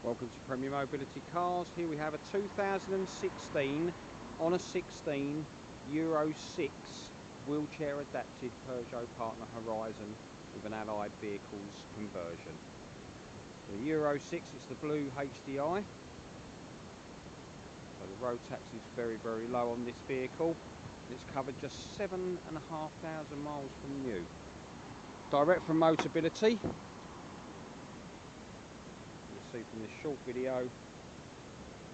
Welcome to Premier Mobility Cars. Here we have a 2016 on a 16 Euro 6 wheelchair adapted Peugeot Partner Horizon with an allied vehicles conversion. The Euro 6 is the blue HDI. So the road tax is very low on this vehicle. It's covered just 7,500 miles from new. Direct from Motability. See from this short video,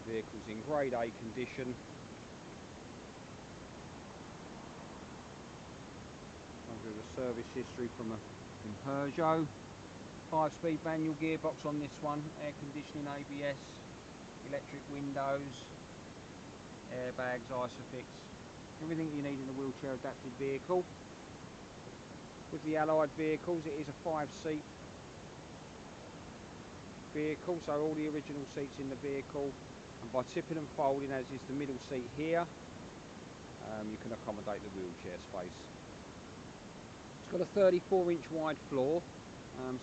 the vehicle's in grade A condition. Under the service history from Peugeot. 5-speed manual gearbox on this one, air conditioning, ABS, electric windows, airbags, Isofix, everything you need in a wheelchair adapted vehicle. With the allied vehicles, it is a 5-seat vehicle, so all the original seats in the vehicle, and by tipping and folding, as is the middle seat here, you can accommodate the wheelchair space. It's got a 34-inch wide floor,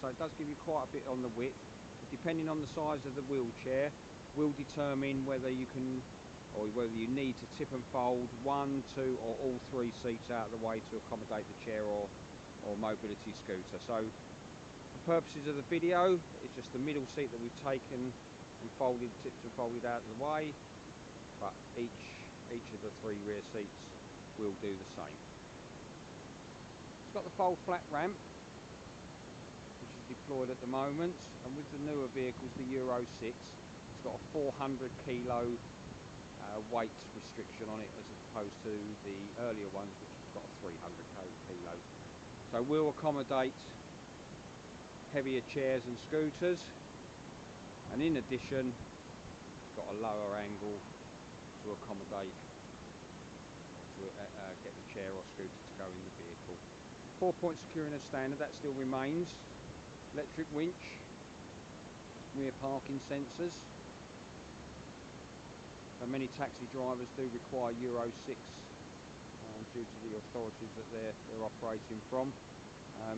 so it does give you quite a bit on the width. But depending on the size of the wheelchair will determine whether you can, or whether you need to tip and fold 1, 2 or all 3 seats out of the way to accommodate the chair or mobility scooter. So for purposes of the video, it's just the middle seat that we've taken and folded, tipped and folded out of the way, but each of the 3 rear seats will do the same. It's got the fold flat ramp, which is deployed at the moment, and with the newer vehicles, the Euro 6, it's got a 400 kilo weight restriction on it, as opposed to the earlier ones, which have got a 300 kilos. So we'll accommodate heavier chairs and scooters, and in addition it's got a lower angle to accommodate, to get the chair or scooter to go in the vehicle. 4-point securing as standard, that still remains. Electric winch, rear parking sensors. So many taxi drivers do require Euro 6 due to the authorities that they're operating from.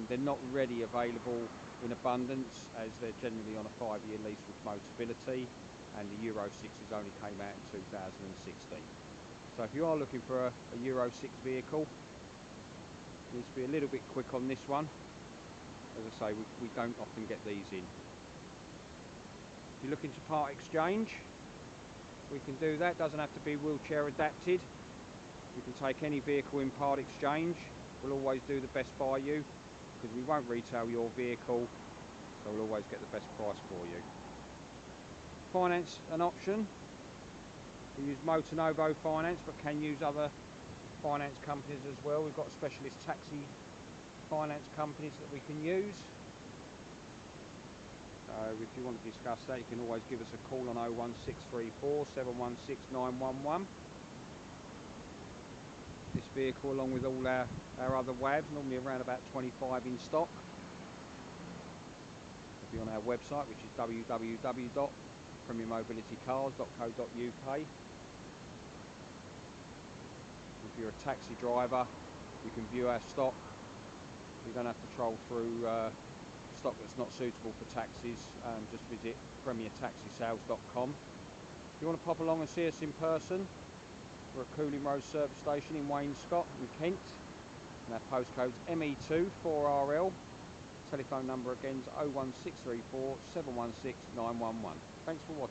They're not ready available in abundance, as they're generally on a 5-year lease with Motability, and the Euro 6s only came out in 2016. So if you are looking for a Euro 6 vehicle, you need to be a little bit quick on this one. As I say, we don't often get these in. If you're looking to part exchange, we can do that. Doesn't have to be wheelchair adapted. You can take any vehicle in part exchange. We'll always do the best by you, because we won't retail your vehicle, so we'll always get the best price for you. Finance an option. We use Motonovo Finance, but can use other finance companies as well. We've got specialist taxi finance companies that we can use. So if you want to discuss that, you can always give us a call on 01634 716 911. This vehicle, along with all our other WAVs, normally around about 25 in stock. It'll be on our website, which is www.premiermobilitycars.co.uk. If you're a taxi driver, you can view our stock. You don't have to troll through stock that's not suitable for taxis. Just visit premiertaxisales.com. If you want to pop along and see us in person, we're at Cooling Road Service Station in Wainscott in Kent, and our postcode's ME2 4RL. Telephone number again is 01634 716 911. Thanks for watching.